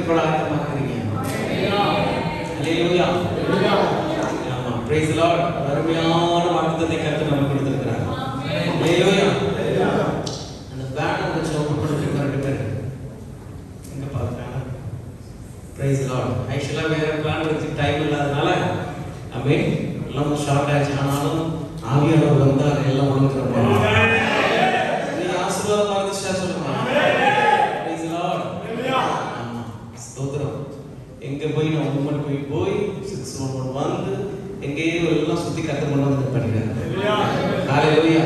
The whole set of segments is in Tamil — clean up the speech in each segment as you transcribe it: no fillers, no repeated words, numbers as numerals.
பெற்றுக்கொள்ள ஆயத்தமாக்குறீங்க. ஹல்லேலூயா. ஆமா, praise the Lord. அருமையான வாக்குத்தத்தத்தை கர்த்தர் நமக்கு கொடுத்திருக்கிறார். ஹல்லேலூயா. அந்த பேனர் வச்சு ஓபன் பண்ணிட்டு ரெண்டு பேர் எங்க பார்த்தாங்க. praise the Lord. ஆக்சுவலா வேற பிளான் வச்சு டைம் இல்லாதனால ஆமென் எல்லாம் ஷார்ட் ஆச்சு. ஆனாலும் ஆவியானவர் வந்தார், எல்லாம் ஒழுங்குறோம். நீ ஆசீர்வாதமா இருந்துச்சா சொல்லுங்க. praise the Lord. ஆமா, ஸ்தோத்திரம். எங்க போய் நான் உம்மன் போய் 611 வந்து எங்கேயோ எல்லாம் சுத்தி கத்த கொண்டு வந்து பண்ணிடுறேன். ஹalleluya.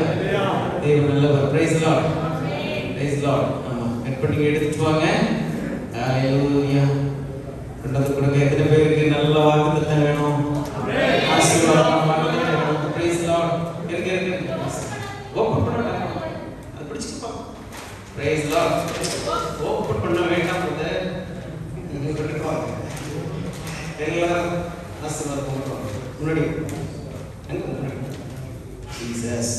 தேவன் நல்லவர். praise the Lord. praise the Lord. ஆமா, கட் பண்ணி எடுத்துட்டு வாங்க. ஹalleluya. ரெண்டாவது கொடுங்க. எத்தனை பேருக்கு நல்ல வாக்குத்தத்தம் வேணும்? ஆசீர்வாதம் வாக்குத்தத்தம் வேணும். praise the Lord. இருக்கு ஓபன் பண்ண அது பிடிச்சிப்பா. praise the Lord. ஓபன் பண்ண வேண்டாம் பிரதர். நீங்க கட்டுப்பாங்க. எல்லாரும் ஆசீர்வாதம் பண்ணுவாங்க. முன்னாடி எங்க முன்னாடி Jesus.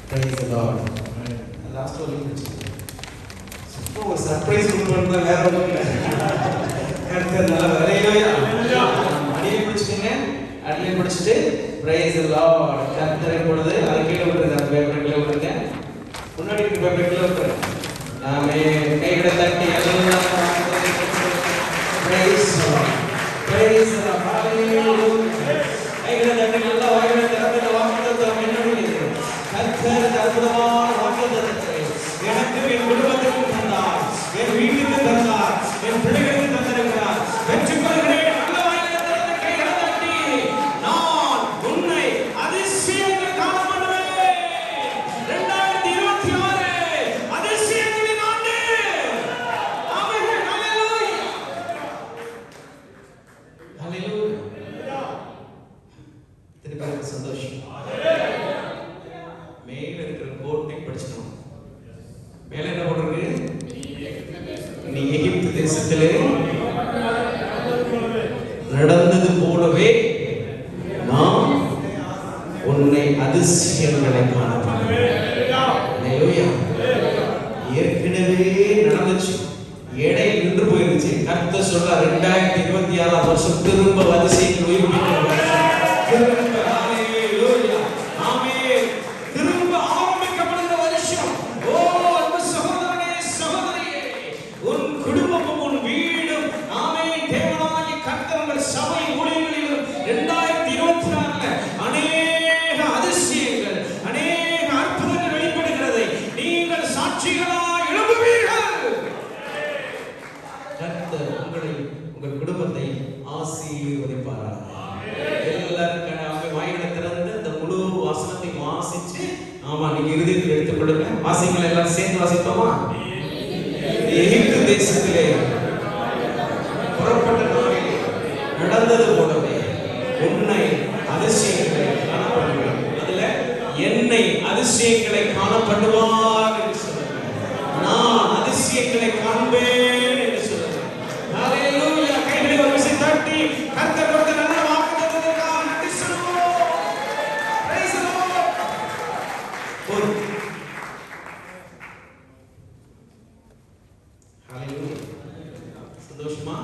praise the Lord. Last ஒரு நிமிஷம் சும்மா ஒரு சர்ப்ரைஸ் கொடுக்கணும். வேற ஒண்ணும் இல்ல. கர்த்தர் நல்ல ஹல்லேலூயா. அடியை பிடிச்சிங்க. அடியை பிடிச்சிட்டு praise the Lord. கர்த்தரை பொழுது அதை கீழே விட்டுருங்க. அந்த பேப்பரை கீழே விட்டுருங்க. முன்னாடி இருக்க பேப்பரை கீழே விட்டுருங்க. ஆமென். கைகளை தட்டி எல்லாம் praise the Lord. praise the Lord. hallelujah. கைகளை தட்டி எல்லாம் வாய்களை திறந்து வாக்குத்தத்தம் என்னுடையது. கர்த்தர் அற்புதமான வாக்குத்தத்தத்தை எனக்கு என் குடும்பத்துக்கு தந்தார், என் வீட்டுக்கு தந்தார், என் பிள்ளைகளுக்கு தந்திருக்கிறார். பெற்றுக்கொள்கிறேன். நல்ல வாய்களை திறந்து கைகளை தட்டி நான் உன்னை அதிசயங்கள் காண பண்ணுவேன். 2026 அதிசயங்களின் ஆண்டு. ஆமென். ஹalleluya. ஹalleluya. திருப்பி சந்தோஷம். மேல இருக்கிற கோட்டை படிச்சோம். மேல என்ன போட்டிருக்கு? நீ எகிப்து தேசத்திலே நடந்தது போலவே நான் உன்னை அதிசயங்களை காண பண்ணுவேன். ஹalleluya. ஏற்கனவே நடந்துச்சு, இடையில் நின்று போயிருச்சு. கர்த்தர் சொல்றார் 2026 வருஷம் திரும்ப அதிசயங்கள் உயிர்ப்பிக்கிற வருஷம். ஹalleluya. ஆமென். திரும்ப ஆரம்பிக்கப்படுகிற வருஷம். ஓ அன்பு சகோதரனே சகோதரியே, உன் குடும்பமும் உன் வீடும் ஆமென் தேவனாகிய கர்த்தர் உங்கள் சபை ஊழியங்களிலும் 2024 அநேக அதிசயங்கள், அநேக அற்புதங்கள் வெளிப்படுகிறதை நீங்கள் சாட்சிகளாய் எழுப்புவீர்கள். கர்த்தர் உங்களை உங்கள் குடும்பத்தை ஆசீர்வதிப்பாராக. எல்லாரும் வாய்களை திறந்து அந்த முழு வசனத்தை வாசிச்சு ஆமா நீங்க இருதயத்தில் எடுத்துக்கொள்ளுங்க. வாசிங்களை எல்லாரும் சேர்ந்து வாசிப்போமா? எகிப்து தேசத்திலே புறப்பட்ட நாளிலே நடந்தது போலவே உன்னை அதிசயங்களை காண பண்ணுவேன். அதுல என்னை அதிசயங்களை காண பண்ணுவார் என்று சொல்லுங்க. நான் அதிசயங்களை காண்பேன் என்று சொல்லுங்க. ஹalleluya. கைகளை ஒரு விசை தட்டி கர்த்தர் கொடுத்த நல்ல வாக்குத்தத்தத்திற்காக நன்றி சொல்லுவோம். praise the Lord. ஹalleluya. சந்தோஷமா?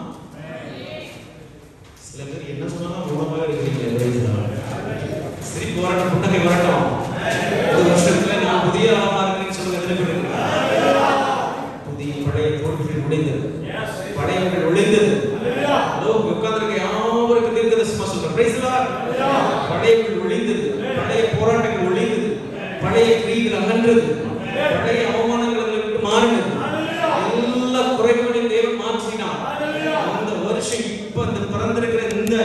சில பேர் என்ன சொன்னாலும் குணமாக இருக்கிறீங்க. praise the Lord. சிரிப்பு வரட்டும், புன்னகை வரட்டும். ஒரு வருஷத்துல நான் புதிய ஆளா இருக்கேன்னு சொல்லுங்க. எத்தனை பேர் இருக்கீங்க? புதிய பழைய தோல்விகள் முடிந்தது, பழையவர்கள் ஒழிந்தது. உட்கார்ந்திருக்க யாவருக்கும் தீர்க்கதரிசனமா சொல்றேன். praise the Lord. பழையவர்கள் ஒழிந்தது, பழைய போராட்டங்கள் ஒழிந்தது, பழைய கிரியைகள் அகன்றது, பழைய அவமானங்களை விட்டு மாறினது, எல்லா குறைகளையும் தேவன் மாற்றினார். அந்த வருஷம் இப்ப இந்த பிறந்திருக்கிற இந்த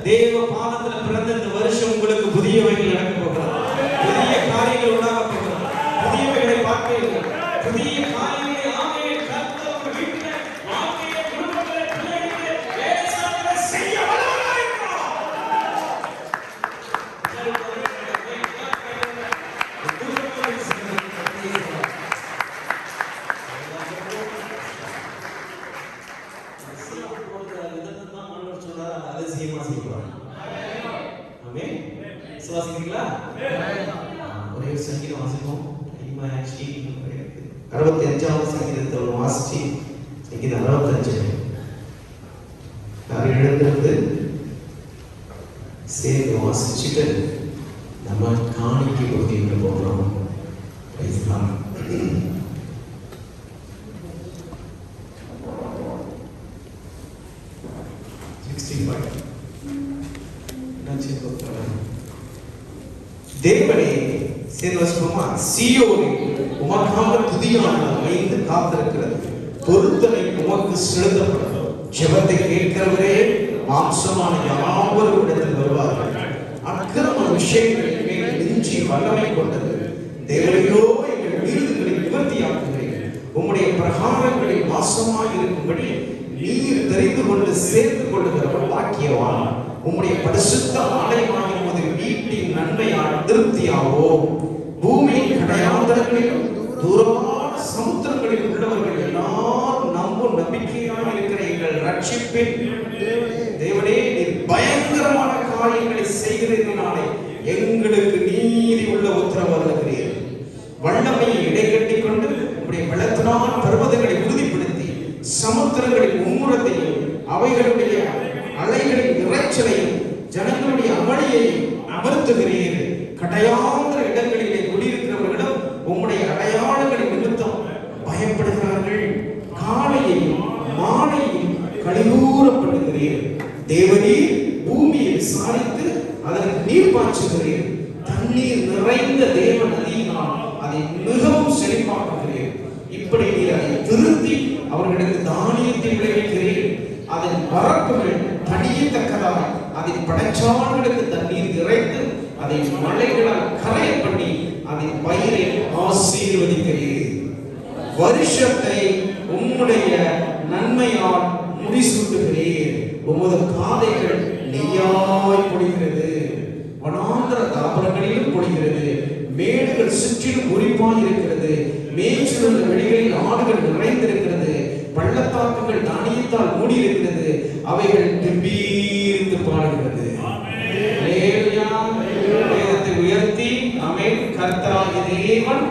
தேவ பாதத்துல பிறந்த இந்த வருஷம் உங்களுக்கு புதியவைகள் நடக்க போகிறது. புதிய காரியங்கள் உண்டாக போகிறது. புதியவைகளை பார்ப்பீர்கள். புதிய காரியங்களை ஆமென் கர்த்தர் உங்கள் வீட்டிலே வாழ்க்கையிலே குடும்பத்திலே பிள்ளைகளிலே வேலைஸ்தலத்திலே செய்ய வல்லவராய் இருக்கிறார். ஒரே சங்கீதம் வாசிப்போம். 65வது சங்கீதத்தை வாசிச்சு முடிச்சுட்டு நம்ம காணிக்கை பகுதிக்கு போகிறோம். பேசலாம். தேவனே சேர்வசமா சீயோனில் உமக்காக துதியான அமைந்து காத்திருக்கிறது. பொருத்தனை உமக்கு செலுத்தப்படும். ஜெபத்தை கேட்கிறவரே மாம்சமான யாவரும் இடத்தில் வருவார்கள். அக்கிரம விஷயங்களின் மேல் நெஞ்சி வல்லமை கொண்டது. தேவனையோ எங்கள் வீடுகளை நிவர்த்தியாக்குகிறீர்கள். உம்முடைய பிரகாரங்களில் வாசமாய் இருக்கும்படி நீர் தெரிந்து கொண்டு சேர்த்து கொள்ளுகிறவர் பாக்கியவான். உம்முடைய பரிசுத்த ஆலயமாகிய உமது வீட்டின் நன்மையால் திருப்தியாவோம். பூமியின் கடையாந்தரங்களிலும் தூரமான சமுத்திரங்களில் உள்ளவர்கள் எல்லாரும் நம்பும் நம்பிக்கையாக இருக்கிற எங்கள் ரட்சிப்பின் தேவனே, நீர் பயங்கரமான காரியங்களை செய்கிறதினாலே எங்களுக்கு நீதி உள்ள உத்தரவு அருளுகிறீர். வல்லமையை இடைக்கட்டி கொண்டு உம்முடைய பலத்தினால் பர்வதங்களை உறுதிப்படுத்தி சமுத்திரங்களின் மும்முரத்தையும் அவைகளுடைய அலைகளின் இறைச்சலையும் ஜனங்களுடைய அமளியையும் அமர்த்துகிறீர். கடையாந்திர இடங்களிலே குடியிருக்கிறவர்களும் உம்முடைய அடையாளங்களின் நிமித்தம் பயப்படுகிறார்கள். காலையையும் மாலையையும் கலிகூறப்படுகிறீர். தேவனீர் பூமியை விசாரித்து அதற்கு நீர் பாய்ச்சுகிறீர். தண்ணீர் நிறைந்த தேவ நதியினால் அதை மிகவும் செழிப்பாக்குகிறீர். இப்படி நீர் அதை திருத்தி அவர்களுக்கு தானியத்தை விளைவிக்கிறீர். அதன் பரப்புகள் தனியத்தக்கதாக அதன் படைச்சார்களுக்கு தண்ணீர் இறைத்து அதை மலைகளால் கரைய பண்ணி அதன் பயிரை ஆசீர்வதிக்கிறீர். வருஷத்தை உம்முடைய நன்மையால் முடிசூட்டுகிறீர். உமது காதைகள் நெய்யாய் பொழிகிறது. வனாந்தர தாவரங்களிலும் பொழிகிறது. மேடுகள் சுற்றிலும் குறிப்பாய் இருக்கிறது. மேய்ச்சலுள்ள வெளிகளில் ஆடுகள் நிறைந்திருக்கிறது. பள்ளத்தாக்குகள் தானியத்தால் மூடி இருக்கிறது. அவைகள் திம்பீரித்து பாடுகிறது. வேதத்தை உயர்த்தி ஆமென். கர்த்தராகிய தேவன்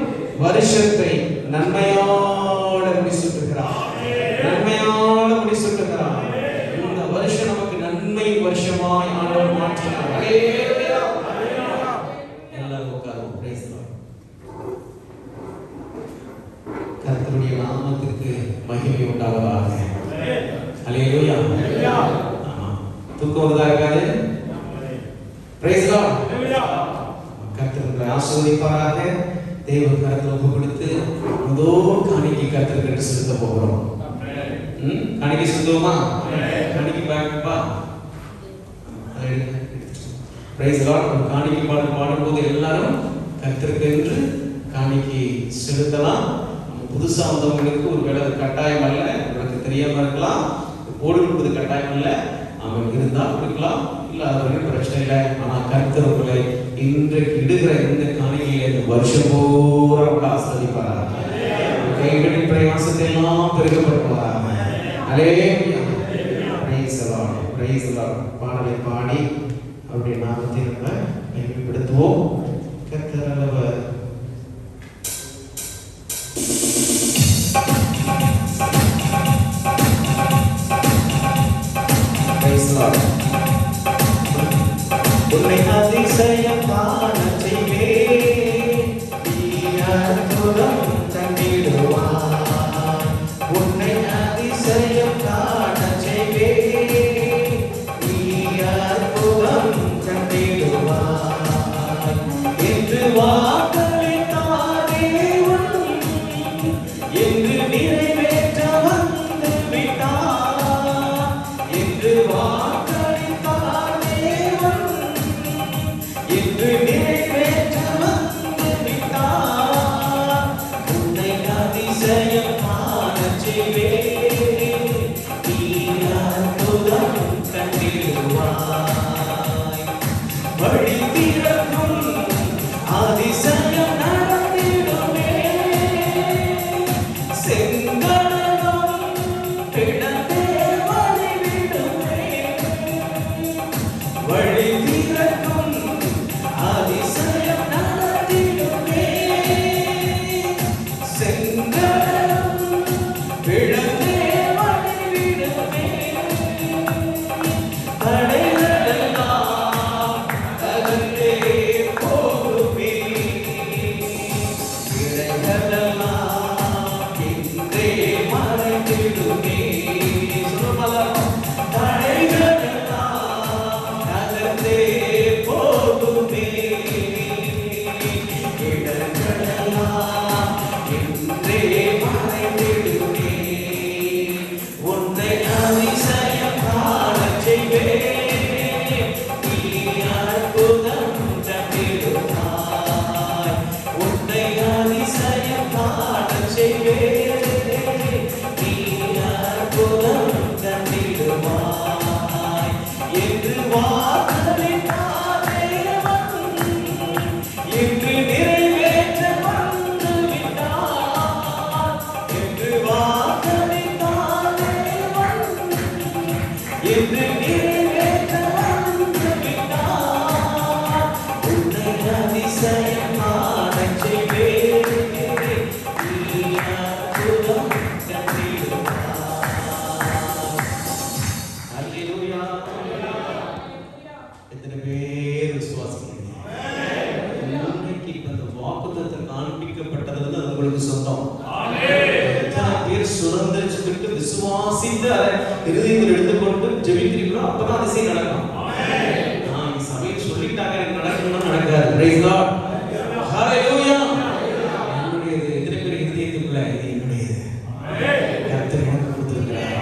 வருஷத்தை நன்மையால முடிசூட்டுகிறார். நன்மையால முடிசூட்டுகிறார். இந்த வருஷம் நமக்கு நன்மை வருஷமாய் ஆண்டவர் மாற்றினார். ஹல்லேலூயா. எல்லாரும் உட்காருவோம். Price the Lord. கர்த்தருடைய நாமத்துக்கு மகிமை உண்டாவதாக. ஹல்லேலூயா. ஆமா. தூக்கம் வருதா இருக்காது? Price the Lord. கர்த்தர் ஆசீர்வதிப்பாராக. தேவ கரத்தில் ஒப்பு கொடுத்து முதல் காணிக்கை கர்த்தருக்கு செலுத்த போகிறோம். காணிக்கை செலுத்துவோமா? காணிக்கை பாப்பா. Price the Lord. காணிக்கை பாடும்போது எல்லாரும் கர்த்தருக்கு என்று காணிக்கை செலுத்தலாம். புதுசா வந்தவங்களுக்கு ஒரு வேலை கட்டாயம் அல்ல. உங்களுக்கு தெரியாம இருக்கலாம். போடு கொடுப்பது கட்டாயம் அல்ல. அவங்க இருந்தால் கொடுக்கலாம், இல்லாதவர்கள் பிரச்சனை இல்லை. ஆனால் கர்த்தர் உங்களை இன்றைக்கு இடுகிற இந்த காணிக்கையை இந்த வருஷம் பூரா உள்ள ஆசீர்வதிப்பாராக. கைகளின் பிரயாசத்தை எல்லாம் பெருகப்படுவாராக. ஹல்லேலூயா. Praise the Lord. Praise the Lord. பாடலை பாடி அவருடைய நாமத்தை நம்ம மகிமைப்படுத்துவோம். கர்த்தர் நல்லவர். உன்னை அதிசயம் காணச் செய்வேன். நீ அற்புதம் கண்டிடுவாய். உன்னை அதிசயம் காணச் செய்வேன். நீ அற்புதம் கண்டிடுவாய் என்று வாக்களித்தார் தேவன். என்று நிறைவேற்ற வந்து விட்டார். என்று வாக்களித்தார் தேவன். என்று நிறைவேற்ற வந்து விட்டார். உன்னை அதிசயம் காணச் செய்வேன். நீ அற்புதம் கண்டிடுவாய். வழி திறக்கும் அதிசயம் நடந்திடுமே. செங்கடலும் கிடந்தே வழிவிடுமே. வழி திறக்கும் அதிசயம் நடந்திடுமே. செங்கடலும் கிடந்தே வழிவிடுமே. தடைகளெல்லாம் தகர்ந்து இருதயத்தில் எடுத்துக்கொண்டு ஜெபிக்கிறீங்களோ அப்பதான் அதிசயம் நடக்கும். சபையில் சொல்லிட்டாங்க எனக்கு நடக்கணும்னு நடக்காது. பிரைஸ் லார்ட், ஹalleluya. என்னுடையது எத்தனை பேர் இருதயத்துக்குள்ள இது என்னுடையது? கர்த்தர் எனக்கு கொடுத்திருக்கிறார்,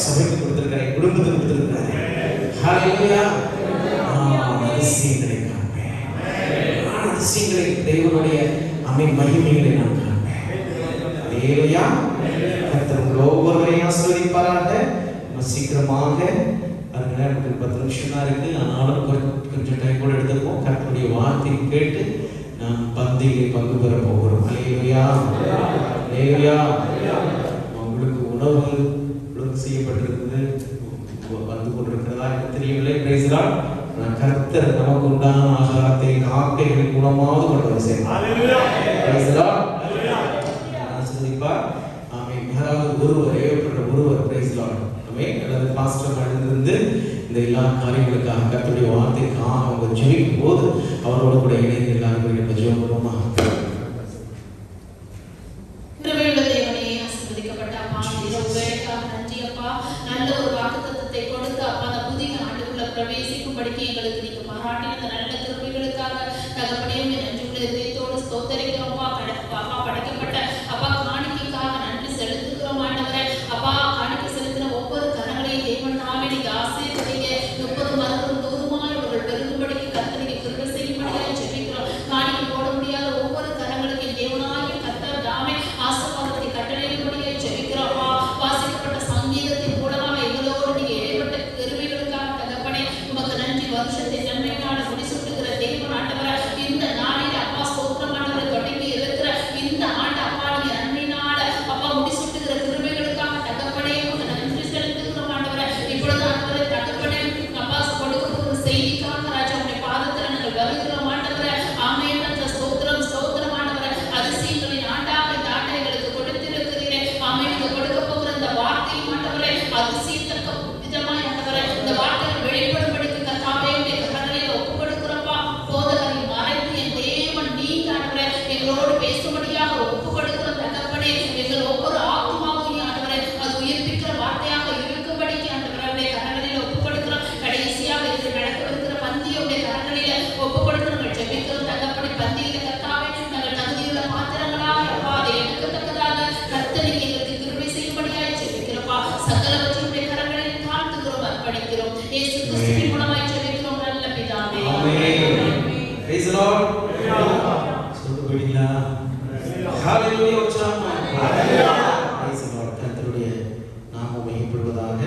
சபைக்கு கொடுத்திருக்கிறார், என் குடும்பத்துக்கு கொடுத்திருக்கிறார். ஹalleluya. அதிசயங்களை காண்பேன், அதிசயங்களை தேவனுடைய மகிமைகளை நான் காண்பேன். ஹalleluya. கர்த்தர் ஒவ்வொருவரையும் ஆசீர்வதிப்பாராக. சீக்கிரமாக நமக்கு 10 நிமிஷம் தான் இருக்கு, ஆனாலும் கொஞ்சம் டைம் கூட எடுத்துப்போம். கர்த்தருடைய வார்த்தையை கேட்டு நாம் பந்தியிலே பங்கு பெற போகிறோம். ஹல்லேலூயா, ஹல்லேலூயா. உங்களுக்கு உணவு செய்யப்பட்டிருக்கிறது, வந்து கொண்டிருக்கிறதா எனக்கு தெரியவில்லை. Praise Lord. கர்த்தர் நமக்கு உண்டான ஆகாரத்தை காக்கைகள் மூலமாவது கொண்டு வர செய்வார். Praise Lord. ஆசீர்வதிப்பார். ஆமென். யாராவது ஒருவர் ஏவப்பட்ட ஒருவர் பிரைஸ் லார்ட் அல்லது பாஸ்டர் மடிந்திருந்து இந்த எல்லா காரியங்களுக்காக கர்த்தருடைய வார்த்தைக்காக அவங்க ஜெபிக்கும் போது அவரோடு கூட இணைந்து எல்லாரும் நம்ம ஜெபம் பண்ணுவோமா? நல்ல ஒரு வாக்குத்தத்தத்தை கொடுத்து அப்பா அந்த புதிய ஆண்டுக்குள்ள பிரவேசிக்கும்படிக்கு எங்களுக்கு நீங்க பாராட்டின அந்த நல்ல கிருபைகளுக்காக தகப்பனே நன்றி உள்ள இதயத்தோடு ஸ்தோத்திரிக்கிறோம். அப்பா படைக்கப்பட்ட அப்பா காணிக்கைக்காக நன்றி செலுத்துகிறோம் ஆண்டவரே. அப்பா காணிக்கை செலுத்தின ஒவ்வொரு கரங்களையும் தேவன் நாமே நீங்க ஆசீர்வதிங்க. 30 மரங்களும் 100 அவர்கள் பெருகும்படிக்கு கர்த்தரை கிருபை செய்யும்படியாக ஜெபிக்கிறோம். காணிக்கை போட முடியாத ஒவ்வொரு கரங்களுக்கும் தேவனாகிய கர்த்தர் தாமே ஆசீர்வாதத்தை கட்டளையிடும்படியாக ஜெபிக்கிறோம். அப்பா வாசிக்கப்பட்ட சங்கீதத்தின் மூலமாக எங்களோடு நீங்க ஏற்பட்ட கிருபைகளுக்காக தகப்பனே உமக்கு நன்றி. வருஷத்தை நன்மையினால முடிசூட்டுகிற தேவன் ஆண்டவரே, இந்த நாளில் அப்பா ஸ்தோத்திரம் ஆண்டவரை தொடங்கி இருக்கிற இந்த ஆண்டு அப்பா நீங்க நன்மையினால அப்பா முடிசூட்டுகிற கிருபைகளுக்காக தகப்பனே உமக்கு நன்றி செலுத்துகிறோம் ஆண்டவரே. இப்பொழுது ஆண்டவரே தகப்பனே அப்பா கொடுக்கிற ஒரு செய்திக்காக ராஜா உடைய பாதத்தில் நாங்கள் வருகிறோம் ஆண்டவரே. ஆமென். ஸ்தோத்திரம் ஸ்தோத்திரம் ஆண்டவரே. அதிசயங்களின் ஆண்டாக இந்த ஆண்டை எங்களுக்கு கொடுத்திருக்கிறீரே. ஆமென். நீங்க கொடுக்க போகிற இந்த வார்த்தையும் ஆண்டவரே அதிசயத்தக்க விதமாய் ஆண்டவரே இந்த வார்த்தைகள் வெளிப்படும்படிக்கு கர்த்தாவே உடைய கரங்களில் ஒப்புக் கொடுக்கிறோம்ப்பா. போதகரை மறைத்து என் தேவன் நீங்க ஆண்டவரே எங்களோடு பேசும்படியாக ஒப்புக் கொடுக்கிற தகப்பனே எங்கள் ஒவ்வொரு ஆத்மாவையும் ஆண்டவரே அது உயிர்ப்பிக்கிற வார்த்தையாக இருக்கும்படிக்கு ஆண்டவரே உடைய கரங்களில் ஒப்புக் கொடுக்கிறோம். கடைசியாக இது நடக்கவிருக்கிற பந்தியுடைய கரங்களில் ஒப்புக் கொடுத்து நாங்கள் ஜெபிக்கிறோம் தகப்பனே. பந்தியில கர்த்தாவே நாங்கள் தகுதியுள்ள பாத்திரங்களாக அப்பா அதை எடுக்கத்தக்கதாக கர்த்தருக்கு எங்களுக்கு கிருபை செய்யும்படியாக ஜெபிக்கிறோம்ப்பா. சகலவற்றையும் கரங்களில் தாழ்த்துகிறோம், அர்ப்பணிக்கிறோம். இயேசு கிறிஸ்துவின் மூலமாய் ஜெபிக்கிறோம் நல்ல பிதாவே. ஆமென். Praise the Lord. சொல்லுங்க விடுங்களா? ஹalleluya. உற்சாகமா ஹalleluya. Price the Lord. கர்த்தருடைய நாமம் மகிமைப்படுவதாக.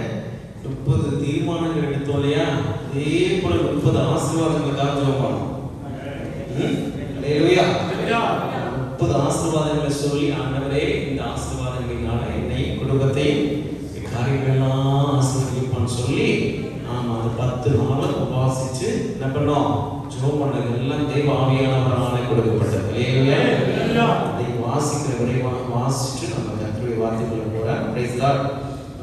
30 தீர்மானங்கள் எடுத்தோம் இல்லையா? அதே போல 30 ஆசீர்வாதங்களுக்காக ஜெபம் பண்ணோம். ஹalleluya. 30 ஆசீர்வாதங்களை சொல்லி ஆண்டவரே இந்த ஆசீர்வாதங்களினால என்னை குடும்பத்தை காரியங்களெல்லாம் ஆசீர்வதிப்பான்னு சொல்லி நாம அந்த 10 நாளும் உபவாசிச்சு என்ன பண்ணோம்? ஜெபம் பண்ணது எல்லாம் தேவ ஆவியானவராலே கொடுக்கப்பட்டது. ஹalleluya. அதை வாசிக்கிறவரை வாசிச்சு நம்ம கர்த்தருடைய வார்த்தைக்குள்ள போறோம். Praise Lord.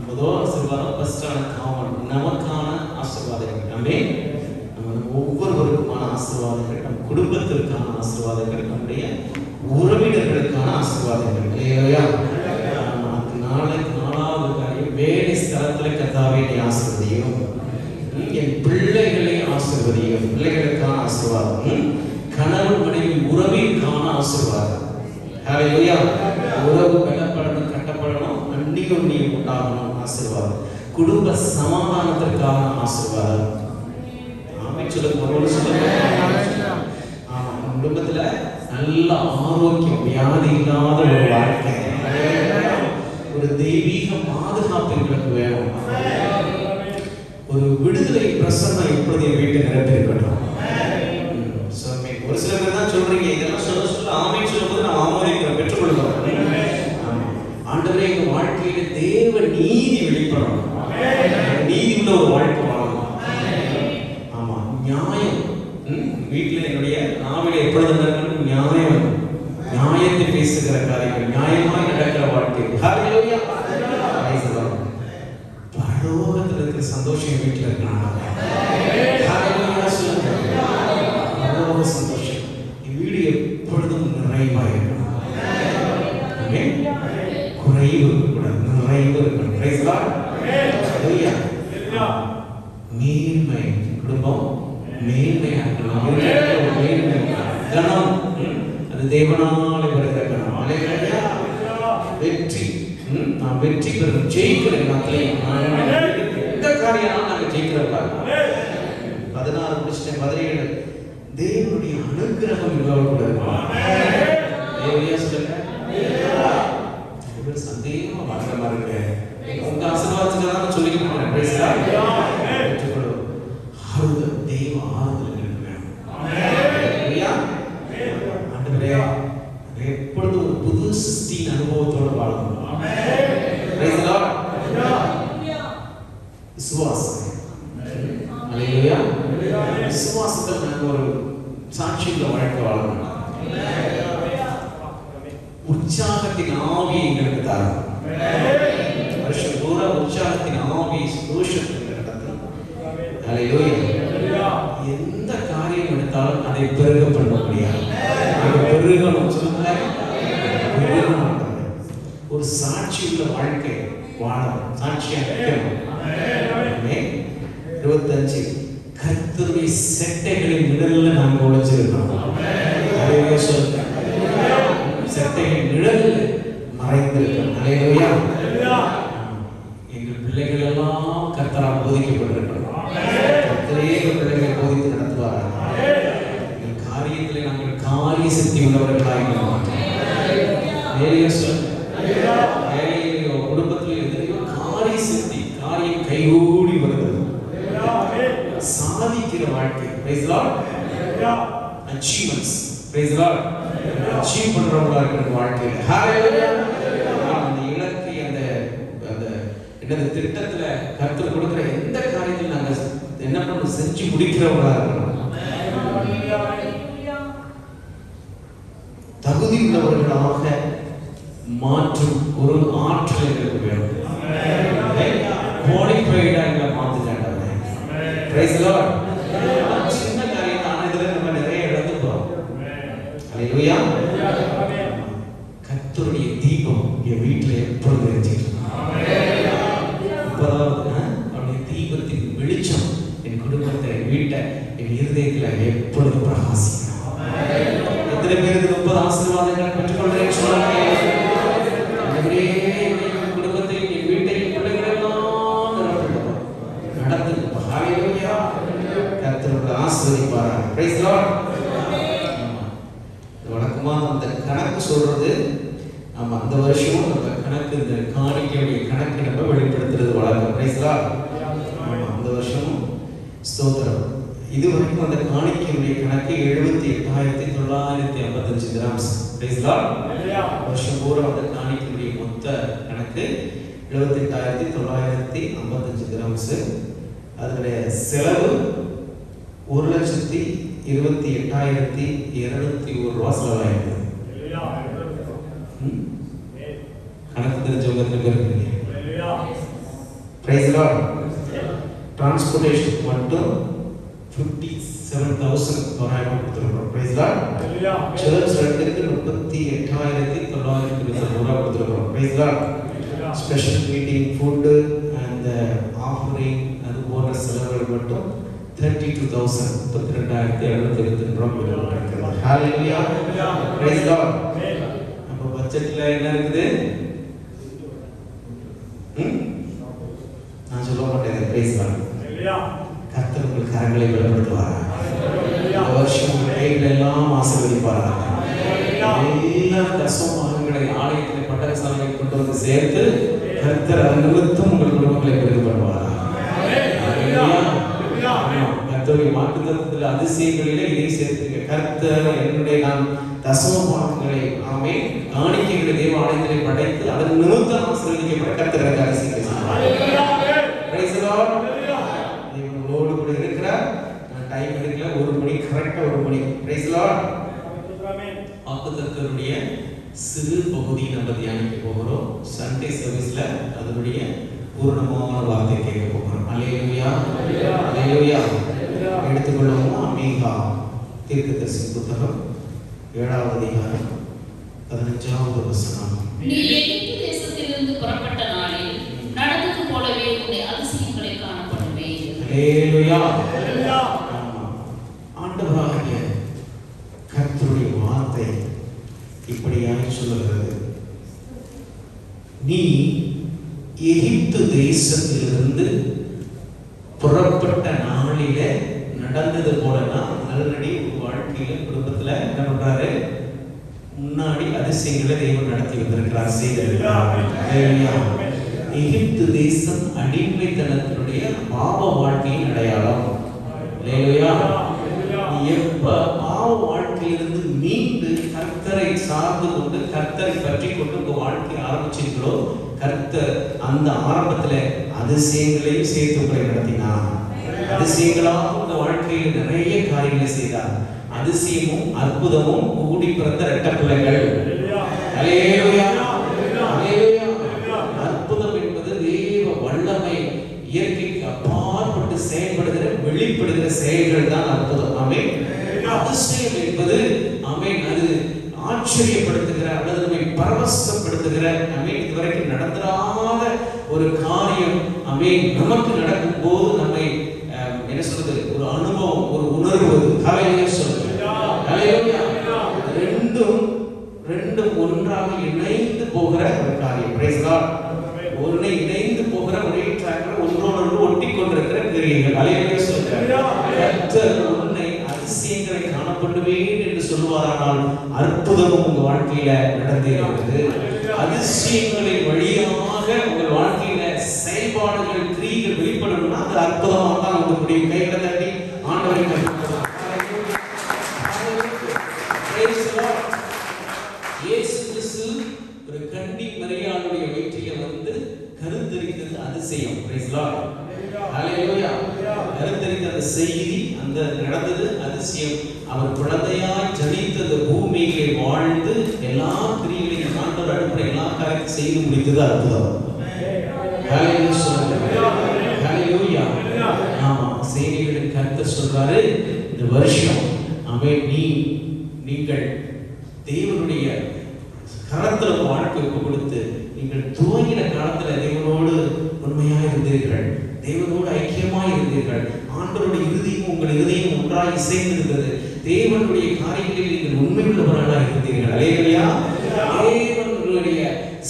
முதல் ஆசீர்வாதம் ஃபர்ஸ்டான காமன் நமக்கான ஆசீர்வாதங்கள். ஆமென். நம்ம ஒவ்வொருவருக்குமான ஆசீர்வாதங்கள், நம் குடும்பத்திற்கான ஆசீர்வாதங்கள், நம்முடைய உறவினர்களுக்கான ஆசீர்வாதங்கள். ஹalleluya. நாளைக்கு 4வது காரியம் வேலை ஸ்தலத்துல கர்த்தாவே நீ ஆசீர்வதியும். என் பிள்ளைகளை ஆசீர்வதியும். பிள்ளைகளுக்கான ஆசீர்வாதம், கணவன் மனைவி உறவிற்கான ஆசீர்வாதம். ஹல்லேலூயா. உறவு பலப்படணும், கட்டப்படணும், அந்நியோன்யம் உண்டாகணும், ஆசீர்வாதம். குடும்ப சமாதானத்திற்கான ஆசீர்வாதம். ஆமென் சொல்லுங்க. ஒருவர் சொல்லுங்க. ஆமா, குடும்பத்துல நல்ல ஆரோக்கியம், வியாதி இல்லாத ஒரு வாழ்க்கை, ஒரு தெய்வீக பாதுகாப்பு எங்களுக்கு வேணும். ஒரு விடுதலை பிரசன்னம் எப்பொழுது என் வீட்டை நிரப்பியிருக்கட்டும். ஒரு சில பேர் தான் சொல்றீங்க, இதெல்லாம் சொல்ல சொல்ல ஆமென் சொல்லும்போது நான் ஆமோதிக்கிறேன், பெற்றுக்கொள்கிறோம். ஆண்டவரே, எங்க வாழ்க்கையில தேவ நீதி வெளிப்படணும், நீதி உள்ள ஒரு வாழ்க்கை வாழணும். ஆமா, நியாயம் வீட்டில் என்னுடைய நாவில எப்பொழுது நடக்கணும்? நியாயம், நியாயத்தை பேசுகிற காரியங்கள், நியாயமாய் நடக்கிற வாழ்க்கை. ஹல்லேலூயா. பரலோகத்தில் இருக்கிற சந்தோஷம் வீட்டில் இருக்கணும். ஹல்லேலூயா சொல்லுங்க. பரலோக சந்தோஷம் வீடு எப்பொழுதும் நிறைவாக இருக்கணும். ஆமென். குறைவு இருக்கக்கூடாது, நிறைவு இருக்கணும். Praise the Lord. ஹல்லேலூயா. மேன்மை, குடும்பம் மேன்மையாக இருக்கணும். மேன்மை, கனம், அது தேவனாலே வருகிற கனம். ஹல்லேலூயா. வெற்றி, நான் வெற்றி பெறும், ஜெயிக்கிறேன். எந்த காரியம் நாங்கள் ஜெயிக்கிறோம். 16 முடிச்சிட்டேன், 17 தேவனுடைய அனுகிரகம் எங்களோடு கூட இருக்கும். தேவனையா சொல்லுங்க. சந்தேகமா வாழ்க்கை பாருங்க. உங்க ஆசீர்வாதத்துக்கு தான் சொல்லிட்டு போறேன். Price the Lord. ஆறுதல், தெய்வ ஆறுதல் எங்களுக்கு வேணும். ஹல்லேலூயா. ஆண்டவரே, எப்பொழுது ஒரு புது சிருஷ்டியின் அனுபவத்தோடு வாழணும். Price the Lord. விசுவாசம். ஹல்லேலூயா. விசுவாசத்தில் நாங்கள் ஒரு சாட்சியுள்ள வாழ்க்கை வாழணும். உற்சாகத்தின் ஆவியை எங்களுக்கு தாரும். வருஷம் பூரா உற்சாகத்தின் ஆவியை சந்தோஷத்தில் நடத்தும். ஹல்லேலூயா. எந்த காரியம் எடுத்தாலும் அதை பெருக பண்ண முடியாது. பெருகணும் சொல்லுங்க. ஒரு சாட்சி உள்ள வாழ்க்கை வாழணும். சாட்சியாக இருக்கணும். 25 கர்த்தருடைய செட்டைகளின் நிழலில் நாங்கள் ஒளிஞ்சிருக்கோம். ஹல்லேலூயா சொல்லுங்க. செட்டைகளின் நிழலில் மறைந்திருக்கோம். ஹல்லேலூயா. எங்கள் பிள்ளைகள் எல்லாம் கர்த்தரால் போதிக்கப்பட்டிருக்கிறோம். கர்த்தரே எங்கள் பிள்ளைகளை போதித்து நடத்துவார்கள். எங்கள் காரியத்தில் நாங்கள் காரிய சக்தி உள்ளவர்களாக வேலையை சொல்லுங்க. வேலையிலோ குடும்பத்திலோ எதிரையோ காரிய சக்தி, காரியம் கைகூடி வருகிறது. சாதிக்கிற வாழ்க்கை. Praise the Lord. Achievements. Praise the Lord. Achieve பண்றவங்களா இருக்கிற வாழ்க்கை. ஹல்லேலூயா. அந்த இலக்கு, அந்த என்னது திட்டத்துல கர்த்தர் கொடுக்கிற எந்த காரியத்தில் நாங்க என்ன பண்ணணும், செஞ்சு முடிக்கிறவங்களா இருக்கணும். தகுதி உள்ளவர்களாக மாற்றும் ஒரு ஆற்றல் எங்களுக்கு வேணும். குவாலிஃபைடா எங்களை மாத்துட்டாங்க. Price the Lord. சின்ன காரியம் தான், இதுல நம்ம நிறைய இழந்துட்டோம். ஹல்லேலூயா. கர்த்தருடைய தீபம் என் வீட்டில் எப்பொழுது எரிஞ்சிட்டு அவருடைய தீபத்தின் வெளிச்சம் என் குடும்பத்தை, வீட்டை, என் இருதயத்தில் எப்பொழுது பிரகாசிக்கும். எத்தனை பேருக்கு 30 ஆசீர்வாதங்களை பெற்றுக்கொள்றேன்னு சொல்லுங்க. குடும்பத்தை, என் வீட்டை, என் பிள்ளைகளெல்லாம் நடந்து ஹல்லேலூயா. கர்த்தர் ஆசீர்வதிப்பாராக. Price the Lord. வழக்கமா அந்த கணக்கு சொல்றது, ஆமா, அந்த வருஷமும் நம்ம கணக்கு, இந்த காணிக்கையுடைய கணக்கு நம்ம வெளிப்படுத்துறது வழக்கம். Price the Lord. ஆமா, அந்த வருஷமும் ஸ்தோத்திரம். இதுவரைக்கும் அந்த காணிக்கையுடைய கணக்கு 78,955 கிராம்ஸ். Price the Lord. வருஷம் பூரா அந்த காணிக்கையுடைய மொத்த கணக்கு 78,955 கிராம்ஸ். அதனுடைய செலவு 1,28,201 ரூபா செலவாயிருக்கு. கணக்கு தெரிஞ்சவங்க எத்தனை பேர் இருக்கீங்க? Price the Lord. டிரான்ஸ்போர்ட்டேஷன் மட்டும் 57,000 தோராயமாக கொடுத்துருக்கோம். Price the Lord. சர்ச் ரெண்டுக்கு 38,920 ரூபா கொடுத்துருக்கோம். Price the Lord. Special meeting, food அந்த ஆஃபரிங் அது போன்ற செலவுகள் மட்டும் 32,000 32,722 ரூபாய். ஹalleluya, praise God. அப்ப பட்ஜெட்ல என்ன இருக்குது? நான் சொல்ல மாட்டேன். praise God. கர்த்தர் உங்கள் கரங்களை பலப்படுத்துவார். இந்த வருஷம் உங்கள் கைகளை எல்லாம் ஆசீர்வதிப்பார். எல்லா தசமங்களை ஆலயத்தில் பட்டகசாலையில் கொண்டு வந்து சேர்த்து கர்த்தர் நிமித்தம் உங்கள் குடும்பங்களை பெருக பண்ணுவார். கர்த்தருடைய வாக்குத்தத்தத்தில் அதிசயங்களிலே இதை சேர்த்துங்க. கர்த்தர் என்னுடைய நான் தசமபாகங்களை ஆமே காணிக்கைகளை தேவ ஆலயத்திலே படைத்து அதன் நிமித்தம் ஆசீர்வதிக்கப்பட கர்த்தர் எனக்கு அதிசயம் செய்வார். Price the Lord. உங்களோடு கூட இருக்கிறார். நான் டைம் எடுக்கல, 1 மணி கரெக்டா 1 மணி. Price the Lord. வாக்குத்தத்தருடைய சிறு பகுதி நம்ம தியானிக்க போகிறோம். சண்டே சர்வீஸ்ல அதனுடைய பூர்ணமான வார்த்தை கேட்க போகிறோம். அல்லேலூயா, அல்லேலூயா. எடுத்துக்கொள்வோம். மீகா தீர்க்கதரிசி புத்தகம் 7வது அதிகாரம் 15வது வசனம். நீ எகிப்து தேசத்திலிருந்து புறப்பட்ட நாளில் நடந்தது போலவே உன்னுடைய அதிசயங்களை காணப்படுவேன். அல்லேலூயா. ஆண்டவராகிய கர்த்தருடைய வார்த்தை இப்படியாய் சொல்லுகிறது. நீ எகிப்து தேசத்திலிருந்து புறப்பட்ட நாளில நடந்தது போலதான் ஆல்ரெடி வாழ்க்கையில குடும்பத்துல என்ன பண்றாரு? முன்னாடி அதிசயங்களை தேவன் நடத்தி வந்திருக்கிறார், செய்திருக்கிறார். எகிப்து தேசம் அடிமைத்தனத்தினுடைய பாவ வாழ்க்கையின் அடையாளம். எப்ப பாவ வாழ்க்கையிலிருந்து மீண்டு கர்த்தரை சார்ந்து கொண்டு கர்த்தரை பற்றி கொண்டு உங்க வாழ்க்கை ஆரம்பிச்சீங்களோ, கர்த்தர் அந்த ஆரம்பத்துல அதிசயங்களையும் சேர்த்து உங்களை நடத்தினார். அதிசயங்களாக உங்க வாழ்க்கையில் நிறைய காரியங்களை செய்தார். அதிசயமும் அற்புதமும் கூடி பிறந்த இரட்ட பிள்ளைகள். அல்லேலூயா, அல்லேலூயா. அற்புதம் என்பது தேவ வல்லமை, இயற்கைக்கு அப்பாற்பட்டு செயல்படுகிற வெளிப்படுகிற செயல்கள் தான் அற்புதம். ஆமென். அதிசயம் என்பது ஆமென் அது ஆச்சரியப்படுத்துகிற அல்லது நம்மை பரவசப்படுத்துகிற ஆமென் இதுவரைக்கும் நடந்துராத ஒரு காரியம் ஆமென் நமக்கு நடக்கும் போது நம்மை என்ன சொல்றது, ஒரு அனுபவம், ஒரு உணர்வு. ஹalleluya சொல்லுங்க. ஹalleluya. ரெண்டும் ஒன்றாக இணைந்து போகிற ஒரு காரியம். praise God. ஒண்ணே இணைந்து போகிற ஒரே ட்ராக்ல ஒன்றோடு ஒட்டி கொண்டிருக்கிற கிரியைகள். ஹalleluya சொல்லுங்க. கர்த்தர் உன்னை அதிசயங்களை காணப்படுவேன் என்று சொல்லுவாரானால் அற்புதமும் உங்க வாழ்க்கையில நடந்தேறுகிறது. அதிசயங்களின் வழியாக உங்கள் வாழ்க்கையில செயல்பாடுகள் கிரியைகள் வெளிப்படணும்னா அது அற்புதமாக தான் வந்து முடியும். கைகளை தட்டி ஆண்டவரை கற்றுக்கொள்ளலாம். இயேசு கிறிஸ்து ஒரு கன்னி மரியாளுடைய வயிற்றில வந்து கருத்தரித்தது அதிசயம். Price the Lord. ஹalleluya. கருத்தரித்த அந்த செய்தி அந்த நடந்தது அதிசயம். அவர் குழந்தையாய் ஜனித்த பூமியிலே வாழ்ந்து எல்லா கிரியைகளையும் ஆண்டவர் அனுப்புற எல்லா காரியத்தையும் செய்து முடித்தது அற்புதம். ஹalleluya சொல்லுங்க. ஹalleluya. ஆமா, செய்திகளின் கர்த்தர் சொல்றாரு, இந்த வருஷம் ஆமென் நீங்கள் தேவனுடைய கரத்துல வாழ்க்கை கொடுத்து நீங்கள் துவங்கின காலத்துல தேவனோடு உண்மையாக இருந்தீர்கள், தேவனோடு ஐக்கியமாக இருந்தீர்கள். ஆண்டவருடைய இருதயம் உங்கள் இருதயம் ஒன்றாக இசைந்திருந்தது. தேவனுடைய காரியங்களில் நீங்கள் உண்மை உள்ளவர்களாக இருந்தீர்கள். அல்லேலூயா. தேவனுடைய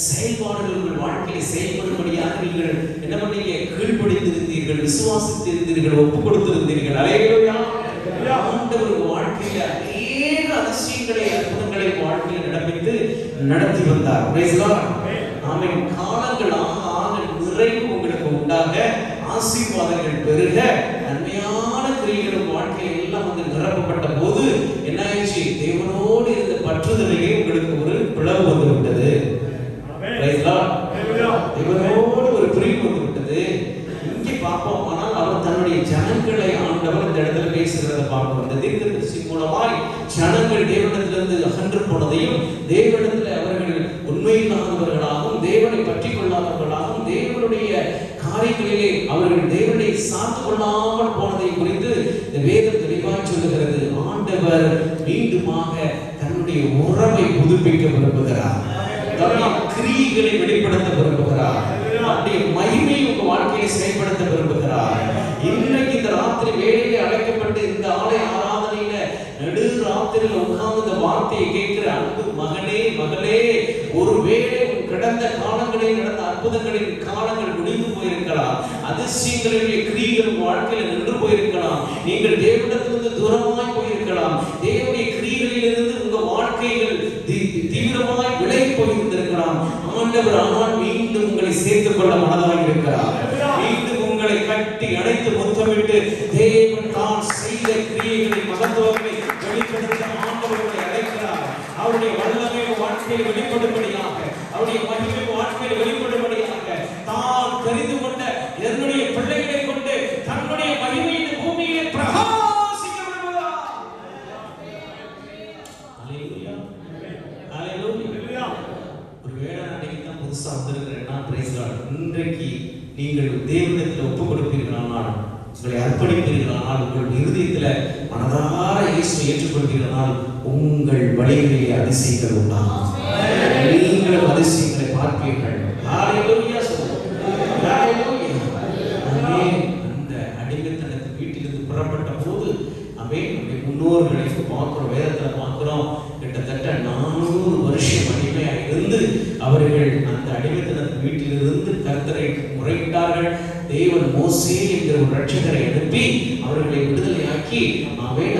செயல்பாடுகள் உங்கள் வாழ்க்கையில் செயல்படும்படியாக நீங்கள் என்ன பண்ணீங்க? கீழ்ப்படிந்திருந்தீர்கள், விசுவாசித்திருந்தீர்கள், ஒப்பு கொடுத்திருந்தீர்கள். அல்லேலூயா. ஆண்டவர் வாழ்க்கையில அநேக அதிசயங்களை அற்புதங்களை வாழ்க்கையில் நடத்தி வந்தார். Praise the Lord. ஆமென். காலங்கள் ஆக நிறைவு உங்களுக்கு உண்டாக, ஆசீர்வாதங்கள் பெருக, நன்மையான கிரியைகள் வாழ்க்கையில் எல்லாம் வந்து நிரப்பப்பட்ட போது என்ன ஆயிடுச்சு? தேவனோடு இருந்த பற்றுதலிலே உங்களுக்கு ஒரு பிளவு வந்து விட்டது. Price the Lord. தேவனோடு ஒரு பிரிவு வந்து விட்டது. இங்கே பார்ப்போமானால் அவர் தன்னுடைய ஜனங்களை ஆண்டவர் இந்த இடத்துல பேசுகிறத பார்க்கிறோம். இந்த தீர்க்கதரிசி மூலமாய் ஜனங்கள் தேவனிடத்திலிருந்து அகன்று போனதையும், தேவனிடத்தில் அவர்கள் உண்மையில்லாதவர்களாகவும் தேவனை பற்றி கொள்ளாதவர்களாகவும் தேவனுடைய காரியங்களிலே அவர்கள் தேவனை சார்ந்து கொள்ளாமல் போனதை குறித்து இந்த வேதம் தெளிவாய் சொல்லுகிறது. ஆண்டவர் மீண்டுமாக தன்னுடைய உறவை புதுப்பிக்க விரும்புகிறார். கிரியைகளை வெளிப்படுத்த விரும்புகிறார். செயல்படுத்த விரும்புகிறார். இன்றைக்கு இந்த ராத்திரி வேளையிலே அழைக்கப்பட்டு இந்த ஆலய ஆராதனையில நடு ராத்திரியில உட்கார்ந்து இந்த வார்த்தையை கேட்கிற அன்பு மகனே மகளே, ஒருவேளை கடந்த காலங்களில் நடந்த அற்புதங்களின் காலங்கள் முடிந்து போயிருக்கலாம், அதிசயங்களுடைய கிரியைகள் வாழ்க்கையில் நின்று போயிருக்கலாம், நீங்கள் தேவனிடத்திலிருந்து தூரமாய் போயிருக்கலாம், தேவனுடைய கிரியைகளிலிருந்து உங்க வாழ்க்கைகள் தீவிரமாய் விலகி போயிருந்திருக்கலாம். ஆண்டவர் ஆனால் மீண்டும் உங்களை சேர்த்துக் கொள்ள மனதாக இருக்கிறார். மீண்டும் உங்களை கட்டி அணைத்து முத்தமிட்டு தேவன் தான் செய்த கிரியைகளின் மகத்துவங்களை வெளிப்படுத்த ஆண்டவர்களை அழைக்கிறார். அவருடைய வல்லமை வாழ்க்கையில் வெளிப்படும்படியாக, அவருடைய மகிமை வாழ்க்கையில் வெளிப்படும்படியாக தான் தெரிந்து கொண்ட என்னுடைய பிள்ளைகளை கொண்டு தன்னுடைய மகிமை இந்த பூமியிலே பிரகாசிக்க விடுகிறார். ஹalleluya ஹalleluya. ஒருவேளை அன்னைக்கு தான் புதுசா வந்திருக்கிறேன்னா பிரைஸ் லார்ட், இன்றைக்கு நீங்கள் தேவனிடத்தில் ஒப்பு கொடுப்பீர்களானால், உங்களை அர்ப்பணிப்பீர்களானால், உங்கள் இருதயத்தில் மனதார இயேசுவை ஏற்றுக்கொள்வீர்களானால் உங்கள் வழிகளிலே அதிசயங்கள் உண்டாகும். நீங்களும் அதிசயங்களை பார்ப்பீர்கள். ஹalleluya ஹalleluya. அந்த அடிமைத்தனத்தின் வீட்டிலிருந்து புறப்பட்ட போது நம்முடைய முன்னோர்களை பார்க்கிறோம், வேதத்தில் பார்க்கிறோம், கிட்டத்தட்ட 400 வருஷம் அடிமையாக இருந்து அவர்கள் அந்த அடிமைத்தனத்தின் வீட்டிலிருந்து கர்த்தரை முறையிட்டார்கள். தேவன் மோசே என்கிற ஒரு ரட்சகரை அனுப்பி அவர்களை விடுதலையாக்கி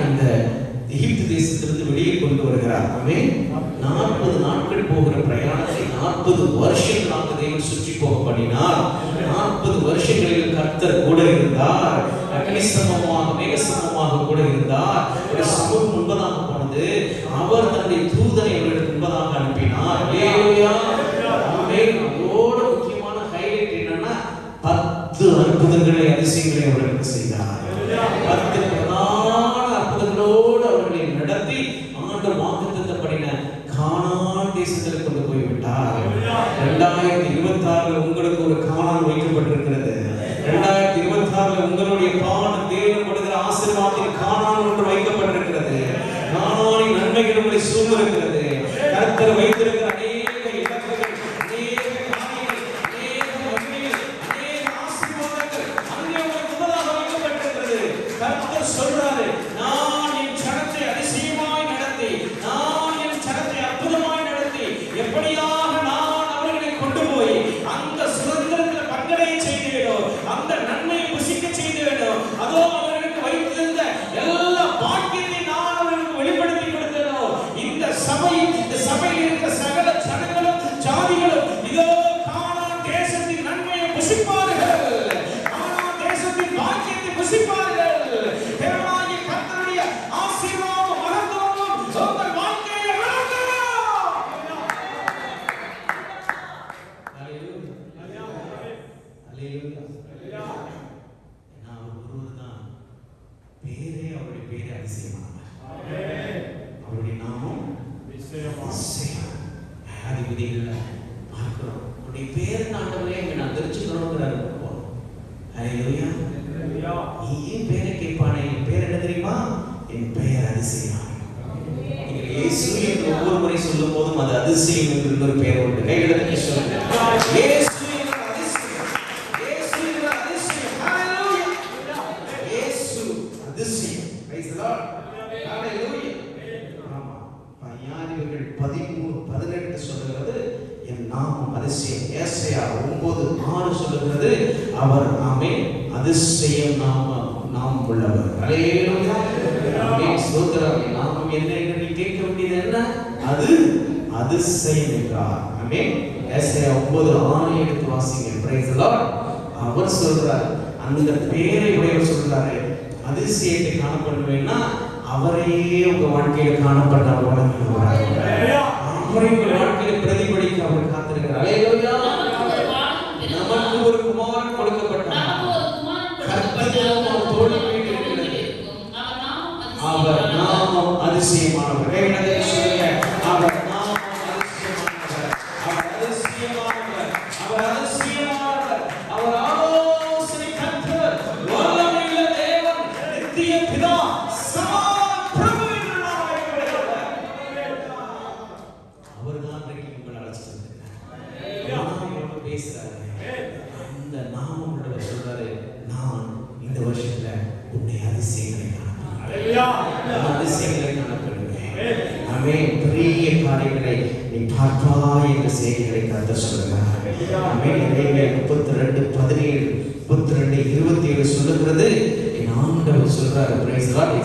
அந்த எகிப்து தேசத்திலிருந்து வெளியே கொண்டு வருகிறார். 40 நாட்கள் போகிற பிரயாணத்தை 40 வருஷங்களாக தேவன் சுற்றி போக பண்ணினார். 40 வருஷங்களில் கர்த்தர் கூட இருந்தார். அக்னிஸ்தம்பமாக மேகஸ்தம்பமாக கூட இருந்தார். ஒரு சமூகம் முன்பதாக போனது. அவர் தன்னுடைய தூதனை அவர்களுக்கு முன்பதாக அனுப்பினார். ஹalleluya. அதோட முக்கியமான ஹைலைட் என்னன்னா 10 அற்புதங்களை அதிசயங்களை அவர்களுக்கு செய்தார். 10 பிரதான அற்புதங்களோடு அவர்களை நடத்தி ஆண்டவர் வாக்குத்தத்தம் பண்ணின கானான் தேசத்தில் கொண்டு போய் விட்டார். 2026 உங்களுக்கு ஒரு கானான் வைக்கப்பட்டிருக்கிறது. 2026 உங்களுடைய கானான், தேவன் கொடுக்கிற ஆசீர்வாதத்தின் கானான் ஒன்று வைக்கப்பட்டிருக்கிறது. கானானின் நன்மைகள் உங்களை சூழ்ந்திருக்கிறது. கர்த்தர் வைத்திருக்கிற அநேக இலக்குகள், அநேக காரியங்கள், அநேக நன்மைகள், அநேக ஆசீர்வாதங்கள் அங்கே உங்களுக்கு முன்னதாக வைக்கப்பட்டிருக்கிறது. கர்த்தர் சொல்றாரு, நான் என் ஜனத்தை அதிசயமாய் நடத்தி, நான் என் ஜனத்தை அற்புதமாய் நடத்தி, எப்படியாக நான் அவர்களை கொண்டு போய் அந்த சுதந்திரத்தில் பங்கடைய செய்தேனோ, அந்த நன்மையை புசிக்க செய்தேனோ, அதோ அவர்களுக்கு வைத்திருந்த எல்லா பாக்கியத்தை நான் அவர்களுக்கு வெளிப்படுத்தி கொடுத்தேனோ, இந்த சபையில் இருக்கிற சகல ஜனங்களும் ஜாதிகளும் இதோ கானான் தேசத்தின் நன்மையை புசிப்பார்கள், கானான் தேசத்தின் பாக்கியத்தை புசிப்பார்கள். தேவனாகிய கர்த்தருடைய ஆசீர்வாதம் மகத்துவமும் உங்கள் வாழ்க்கையில் வளர்ந்தோம். ஹalleluya ஹalleluya. நான் ஒருவர்தான் பேரே, அவருடைய பேரே அதிசயமானவர். ஆமென். அவருடைய நாமம் அதிசயம். அதிபதிகளை பார்க்கிறோம். அவருடைய பேர் ஆண்டவரே எங்க நான் தெரிஞ்சுக்கணும்ங்கிறாரு. ஹalleluya. நீ ஏன் பேரை கேட்பானே? என் பேர் என்ன தெரியுமா? என் பெயர் அதிசயம். நீங்கள் இயேசு என்று ஒவ்வொரு முறை சொல்லும் போதும் அது அதிசயம் என்று ஒரு பெயர் உண்டு. கைகளை சொல்லுங்க. இயேசு என்ற அதிசயம், இயேசு என்ற அதிசயம். ஹalleluya. இயேசு அதிசயம். praise the lord. ஹalleluya. ஆமா. பையாதிகள் 13:18 சொல்கிறது என் நாமம் அதிசயம். ஏசாயா 9:6 சொல்கிறது அவர் ஆமென் அதிசயம் நாமம் உள்ளவர். ஹalleluya. ஆமென். ஸ்தோத்திரம். நாமம் என்ன என்று நீ கேட்க வேண்டியது என்ன? அது அதிசயம் என்றார். ஆமென். ஏசாயா 9:6 எடுத்து வாசிங்க. praise the lord. அவர் சொல்றார், அந்த பேரை உடையவர் சொல்றாரு, அதிசயத்தை காணப்படுவேன்னா அவரையே உங்க வாழ்க்கையில காணப்பட்ட வழங்குகிறார். அவரை உங்கள் வாழ்க்கையில பிரதிபலிக்க அவர் காத்திருக்கிறார். ஹalleluya. நமக்கு ஒரு குமாரன் கொடுக்கப்பட்டார். அவர் நாமம் அதிசயமானவர். கைகளை சொல்லுங்க. அவர் நாமம் அதிசயமானவர். அவர் அதிசயமானவர். அவர் அதிசயமானவர். அவர் ஆலோசனை கர்த்தர், வல்லமையுள்ள தேவன், நித்திய பிதா, சமாதான பிரபு என்று நாம் அழைக்கப்படுகிறவர். அவர்தான் இன்றைக்கு உங்களை அழைச்சிருக்கிறார். பேசுறாரு. அந்த நாமம் உள்ளவர் சொல்றாரு, நீ பார்ப்பாய் என்று செய்திகளை கர்த்தர் சொல்லுகிறார். ஆமென். எரேமியா 32:17 32:27 சொல்லுகிறது. என் ஆண்டவர் சொல்றார். Price the Lord.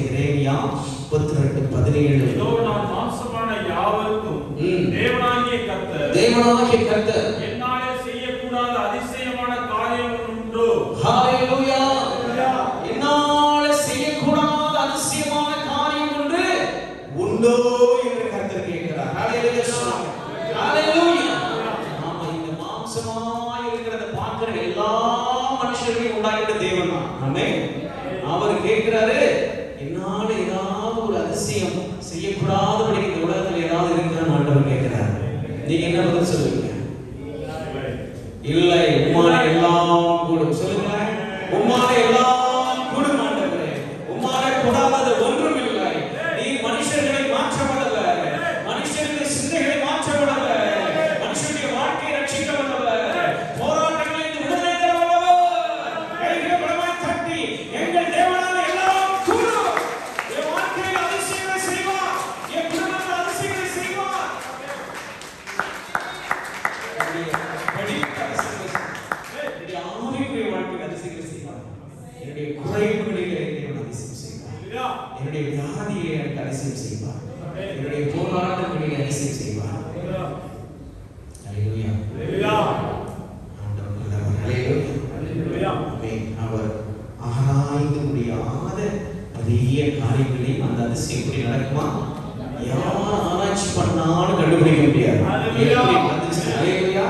எரேமியா 32:17 நான் மாம்சமான யாவருக்கும் தேவனாகிய கர்த்தர் என்னாலே செய்யக்கூடாத அதிசயமான காரியம் உண்டோ? ஹalleluya. என்னாலே செய்யக்கூடாத அதிசயமான காரியம் ஒன்று உண்டோ என்று கர்த்தர் கேட்கிறார். ஹalleluya. ஹalleluya. நாம இந்த மாம்சமாய் இருக்கிறத பார்க்கிற எல்லா மனுஷர்களையும் உண்டாக்கிட்ட தேவன் தான். ஆமென். அவர் கேட்கிறாரு, என்னால ஏதாவது ஒரு அதிசயம் செய்யக்கூடாதபடி இந்த உலகத்தில் ஏதாவது இருக்கிறான்னு ஆண்டவர் கேட்கிறார். நீங்க என்ன பதில் சொல்லுவீங்க? இல்லை, உம்மால எல்லாம் கூடும். சொல்லுங்களேன். உம்மால எல்லாம் கூடும் ஆண்டவரே. உம்மால கூடாதது ஒன்றும் இல்லை. நீ மனுஷர்களை மாற்றவல்ல, மனுஷருடைய சிந்தைகளை மாற்றவல்ல, மனுஷனுடைய வாழ்க்கையை ரட்சிக்க வல்லவர், போராட்டங்களை விடுதலை தர வல்லவர். கைகளை பலமாய் தட்டி எங்கள் தேவனால எல்லாம் கூடும். என் வாழ்க்கையில் அதிசயங்களை செய்வார், என் குடும்பத்தில் அதிசயங்களை செய்வார். என்னுடைய குறைவுகளிலே தேவன் அதிசயம் செய்வார். என்னுடைய வியாதியிலே எனக்கு அதிசயம் செய்வார். என்னுடைய போராட்டங்களிலே அதிசயம் செய்வார். ஹalleluya. ஆண்டவர் நல்லவர். ஹalleluya. ஆமென். அவர் ஆராய்ந்து முடியாத பெரிய காரியங்களை அந்த அதிசயம் எப்படி நடக்குமா? யார் ஆராய்ச்சி பண்ணாலும் கண்டுபிடிக்க முடியாது. ஹalleluya.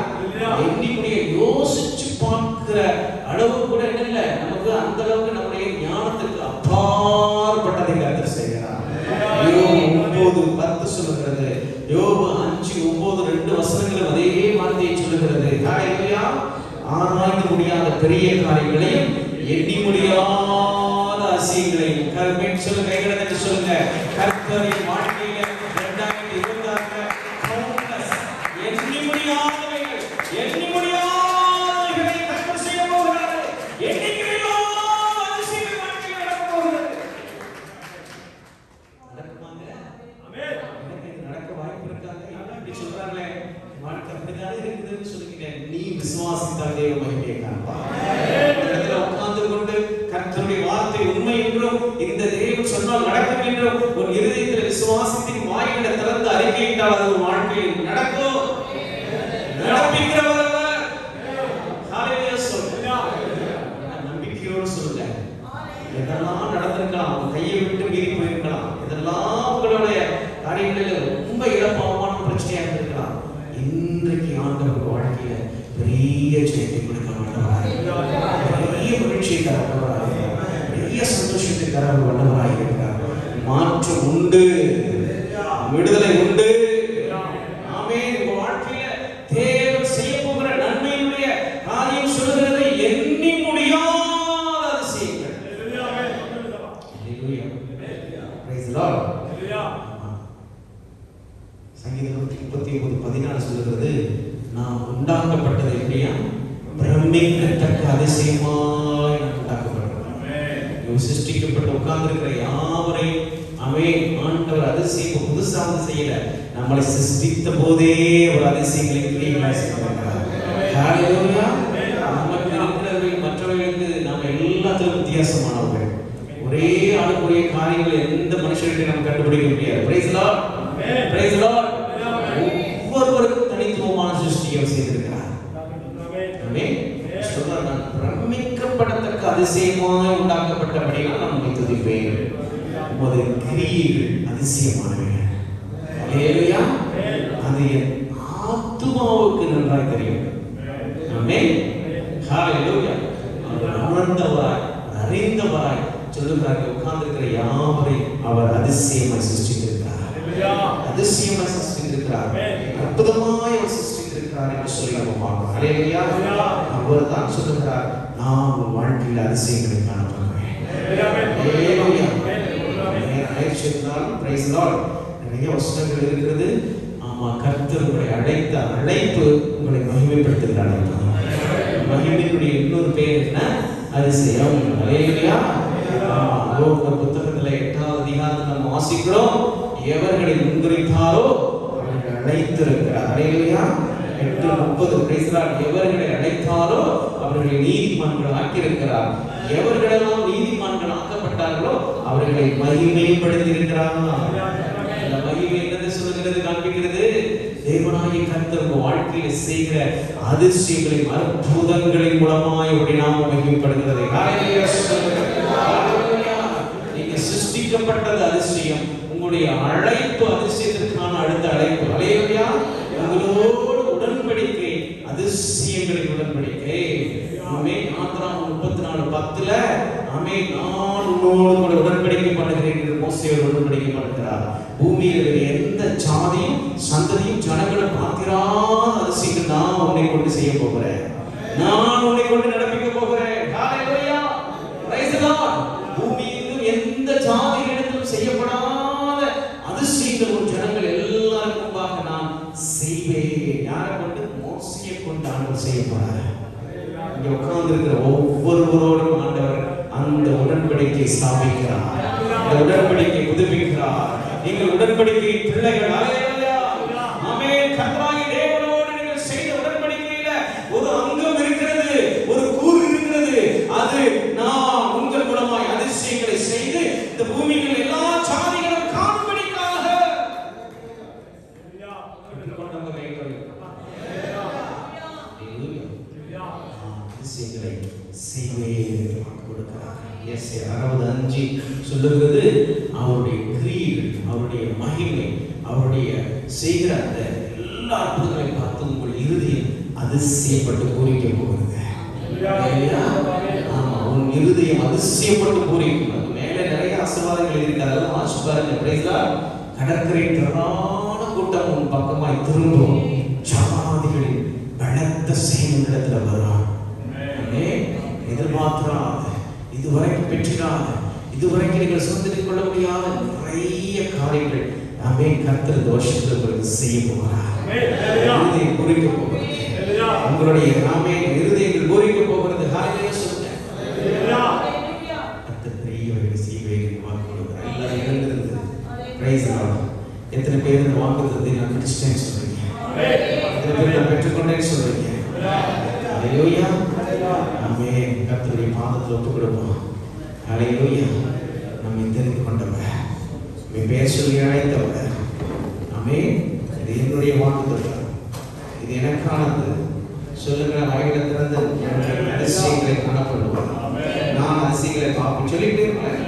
எண்ணிக்கூடிய யோசிச்சு பார்க்கிற அளவு கூட இல்லை. நமக்கு அந்த அளவுக்கு நம்முடைய ஞானத்துக்கு அப்பாற்பட்டதை கர்த்தர் செய்கிறார். யோபு 9:10 சொல்லுகிறது. யோபு 5:9 2 அதே வார்த்தையை சொல்லுகிறது. ஹalleluya. ஆராய்ந்து முடியாத பெரிய காரியங்களையும் எண்ணி முடியாத அதிசயங்களையும் கர்த்தர் சொல்லுங்க. கைகளை தட்டி சொல்லுங்க. கர்த்தரின் வாழ்க்கையில 2026 கவுண்டஸ் எண்ணி முடியாதவைகள், எண்ணி முடியாதவைகளை கர்த்தர் செய்ய போகிறார். எண்ணிக்கையில்லாத அதிசயங்கள் வாழ்க்கையில் நடக்க போகிறது. நடக்குமாங்க? ஆமென். எனக்கு நடக்க வாய்ப்பு இருக்காங்க. இப்படி சொல்றாங்களே, வாழ்க்கை அப்படிதான் இருக்குதுன்னு சொல்லுங்க. நீ விசுவாசித்தால் தேவ மகிமையை காண்பாய். இடத்துல உட்கார்ந்து கொண்டு கர்த்தருடைய வார்த்தை உண்மை என்றும் இந்த தேவன் சொன்னால் நடக்கும் என்றும் உன் இருதயத்தில் விசுவாசத்தின் வாயிலை திறந்து அறிக்கையிட்டால் அது உன் வாழ்க்கையில் நடக்கும். நடப்பிக்கிறவர் அவர். ஹalleluya. சொல்லுங்க. நம்பிக்கையோடு சொல்லுங்க. இதெல்லாம் நடந்திருக்கலாம், உங்க கையை விட்டு மீறி போயிருக்கலாம், இதெல்லாம் உங்களுடைய காரியங்களில் ரொம்ப இழப்பு அவமானம் பிரச்சனையா இருந்திருக்கலாம். இன்றைக்கு ஆண்டவர் வாழ்க்கையில பெரிய ஜெயத்தை கொடுக்க வல்லவராக, பெரிய மகிழ்ச்சியை தர வல்லவராக, பெரிய சந்தோஷத்தை தர வல்லவராக இருக்கிறார். மாற்றம் உண்டு, விடுதலை உண்டு. ஆமென். உங்க வாழ்க்கையில தேவன் செய்ய போகிற நன்மையுடைய காரியம் சொல்லுகிறது எண்ணி முடியாத அதிசயங்கள். ஹalleluya. praise the lord. சங்கீதம் 39:14 சொல்லுகிறது, நாம் உண்டாக்கப்பட்டது எப்படியா? பிரமிக்கத்தக்க அதிசயமாய் நாம் உண்டாக்கப்பட்டோம். சிருஷ்டிக்கப்பட்டு உட்கார்ந்திருக்கிற யாவரையும் ஆண்டவர் அதிசயம் புதுசா செய்யல, நம்மளை சிருஷ்டித்த போதே ஒரு அதிசயங்களை கிரியைகளை செய்திருக்கிறார். ஹalleluya. நமக்கு இருக்கிறவர்கள் மற்றவர்களுக்கு நாம எல்லாத்திலும் வித்தியாசமானவர்கள். ஒரே ஆளுக்குரிய காரியங்களை எந்த மனுஷர்கிட்ட நம்ம கண்டுபிடிக்க முடியாது. praise the lord. praise the lord. ஒவ்வொருவருக்கும் தனித்துவமான சிருஷ்டியை செய்திருக்கிறார். ஆமென். சொல்றார், நான் பிரமிக்கப்படத்தக்க அதிசயமாய் உண்டாக்கப்பட்டபடியால் நான் உம்மை துதிப்பேன். உமது கிரியைகள் அதிசயமானவைகள். ஹalleluya. அது என் ஆத்துமாவுக்கு நன்றாய் தெரியும். ஆமென். ஹalleluya. உணர்ந்தவராய் அறிந்தவராய் சொல்லுகிறார்கள், உட்கார்ந்திருக்கிற யாவரையும் அவர் அதிசயமாய் சிருஷ்டித்திருக்கிறார். அதிசயமாய் சிருஷ்டித்திருக்கிறார். அற்புதமாய் அவர் சிருஷ்டித்திருக்கிறார் என்று சொல்லி நம்ம பார்க்கிறோம். ஹalleluya. அவர் தான் சொல்லுகிறார், நான் உன் வாழ்க்கையில் அதிசயங்களை காணப்படுவேன். ஹalleluya. praise the lord. நிறைய வசனங்கள் இருக்கிறது. ஆமா, கர்த்தர் உங்களை அழைத்த அழைப்பு உங்களை மகிமைப்படுத்துகிற அழைப்பு. மகிமையினுடைய இன்னொரு பேர் என்ன? அதிசயம். ஹalleluya. யோபு புத்தகத்தில் 8வது அதிகாரத்தில் நம்ம வாசிக்கிறோம், எவர்களை முன்குறித்தாரோ அவர்கள் அழைத்திருக்கிறார். ஹல்லேலூயா. 8:30 பிரைஸ் லார்ட். எவர்களை அழைத்தாரோ அவர்களை நீதிமான்கள் ஆக்கியிருக்கிறார். எவர்களெல்லாம் நீதிமான்கள் ஆக்கப்பட்டார்களோ அவர்களை மகிமைப்படுத்தி இருக்கிறார். இந்த மகிமை என்னது சொல்லுகிறது, காண்பிக்கிறது? தேவனாகிய கர்த்தர் உங்க வாழ்க்கையில செய்கிற அதிசயங்களின் அற்புதங்களின் மூலமாய் உடைய நாமம் மகிமைப்படுகிறது. நீங்க சிருஷ்டிக்கப்பட்டது அதிசயம், உங்களுடைய அழைப்பு அதிசயத்திற்கான அடுத்த அழைப்பு. ஹல்லேலூயா. உங்களோடு உடன்படிக்கை அதிசயங்களின் உடன்படிக்கை. ஆமென். ஆதியாகமம் 34:10 ஆமென், நான் உன்னோடு கூட உடன்படிக்கை பண்ணுகிறேன் என்று மோசேயோடு உடன்படிக்கை பண்ணுகிறார். பூமியில் எந்த ஜாதியும் சந்ததியும் ஜனங்களும் பார்த்திராத அதிசயங்கள் நான் உன்னை கொண்டு செய்ய போகிறேன். நான் உன்னை கொண்டு நடப்பிக்க போகிறேன். ஹல்லேலூயா. Praise the Lord. பூமியில் எந்த ஜாதிகளிடத்திலும் செய்யப்படாத அதிசயங்கள் உன் ஜனங்கள் எல்லாருக்கும் முன்பாக நான் செய்வேன். யாரை கொண்டு? மோசேயை கொண்டு ஆண்டவர் செய்ய போறார். இங்க உட்கார்ந்து இருக்கிற ஒவ்வொருவரோடும் ஆண்டவர் அந்த உடன்படிக்கை ஸ்தாபிக்கிறார், அந்த உடன்படிக்கை புதுப்பிக்கிறார். நீங்கள் உடன்படிக்கை பிள்ளைகள். ஹல்லேலூயா. ஆமென். கர்த்தராகிய தேவனோடு நீங்கள் செய்த உடன்படிக்கையில ஒரு அங்கம் இருக்கிறது, ஒரு கூறு இருக்கிறது. அது நான் உங்கள் மூலமாய் அதிசயங்களை செய்து இந்த பூமியில் எல்லா ஜாதிகளும் காணும்படிக்காக அதிசயங்களை செய்வேன் கொடுக்கிறார். 65 சொல்லுகிறது, அவருடைய கிரியைகள், அவருடைய மகிமை, அவருடைய செய்கிற அந்த எல்லா அற்புதங்களை பார்த்து உங்கள் இருதயம் அதிசயப்பட்டு பூரிக்க போகிறது. ஆமா, உன் இருதயம் அதிசயப்பட்டு பூரிக்கும். அது மேல நிறைய ஆசீர்வாதங்கள் இருக்கு, அதெல்லாம் வாசிச்சு பாருங்க. Praise Lord. கடற்கரை திரளான கூட்டம் உன் பக்கமாய் திரும்பும். ஜாதிகளின் பலத்த சேனைகளிடத்துல வரும். எதிர்பார்க்கிறாத, இதுவரைக்கும் பெற்றிராத, இதுவரைக்கும் நீங்கள் சுதந்திரித்துக் கொள்ள முடியாத நிறைய காரியங்கள் ஆமென் கர்த்தர் இந்த வருஷத்துல உங்களுக்கு செய்ய போகிறார். இருதயம் பூரிக்க போகிறது. உங்களுடைய ஆமென் இருதயங்கள் பூரிக்க போகிறது. ஹல்லேலூயா சொல்லுங்க. கர்த்தர் பெரியவர்கள் செய்வேன் என்று வாக்கு கொடுக்கிறார். எல்லாரும் எழுந்திருந்து பிரைஸ் லார்ட். எத்தனை பேர் இந்த வாக்குத்தத்தத்தை நான் பிடிச்சிட்டேன்னு சொல்றீங்க? எத்தனை பேர் நான் பெற்றுக்கொண்டேன்னு சொல்றீங்க? ஹல்லேலூயா. ஆமென். கர்த்தருடைய பாதத்தில் ஒப்புக் கொடுப்போம். ஹல்லேலூயா. நம்மை தெரிந்து கொண்டவர், நம்மை பேர் சொல்லி அழைத்தவர். ஆமென். இது என்னுடைய வாக்குத்தத்தம், இது எனக்கானது. சொல்லுங்க, வாயில திறந்து அதிசயங்களை காணப்படுவார். நான் அதிசயங்களை பார்ப்பேன் சொல்லிட்டே இருக்கேன்,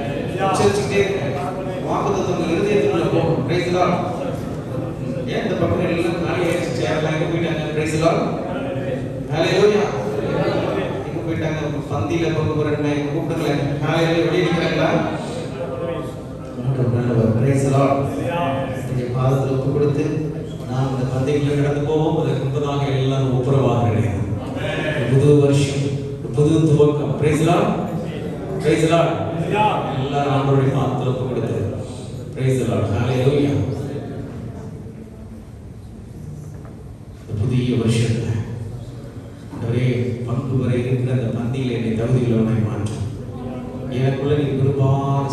உச்சரிச்சுட்டே இருக்கேன். வாக்குத்தத்தம் இருதயத்துக்குள்ள போகும். Praise the Lord. ஏன் இந்த பக்கம் எல்லாம் காலி ஆயிடுச்சு, சேரலாம் எங்க போயிட்டாங்க? Praise the Lord. ஹல்லேலூயா. எங்க போயிட்டாங்க? பந்தியில பங்கு போறேன்னு கூப்பிடுங்களேன். ஹல்லேலூயா. வெளியே நிற்கிறாங்களா? Price the Lord. இந்த பாதத்தில் ஒப்பு கொடுத்து நாம் இந்த பந்திக்குள்ள கடந்து போவோம். அதற்கு முன்பதாக எல்லாரும் ஒப்புரவாகிறேன். புது வருஷம், புது துவக்கம். Price the Lord. Praise the Lord. எல்லாரும் ஆண்டவருடைய பாதத்தில் ஒப்பு கொடுத்து பிரைஸ் தி லார்ட். ஹல்லேலூயா. புதிய வருஷத்துல ஒரே பங்கு வரை இருக்கிற அந்த பந்தியில் என்னை தகுதியுள்ளவனை மாற்றும். எனக்குள்ள நீ விரும்பாத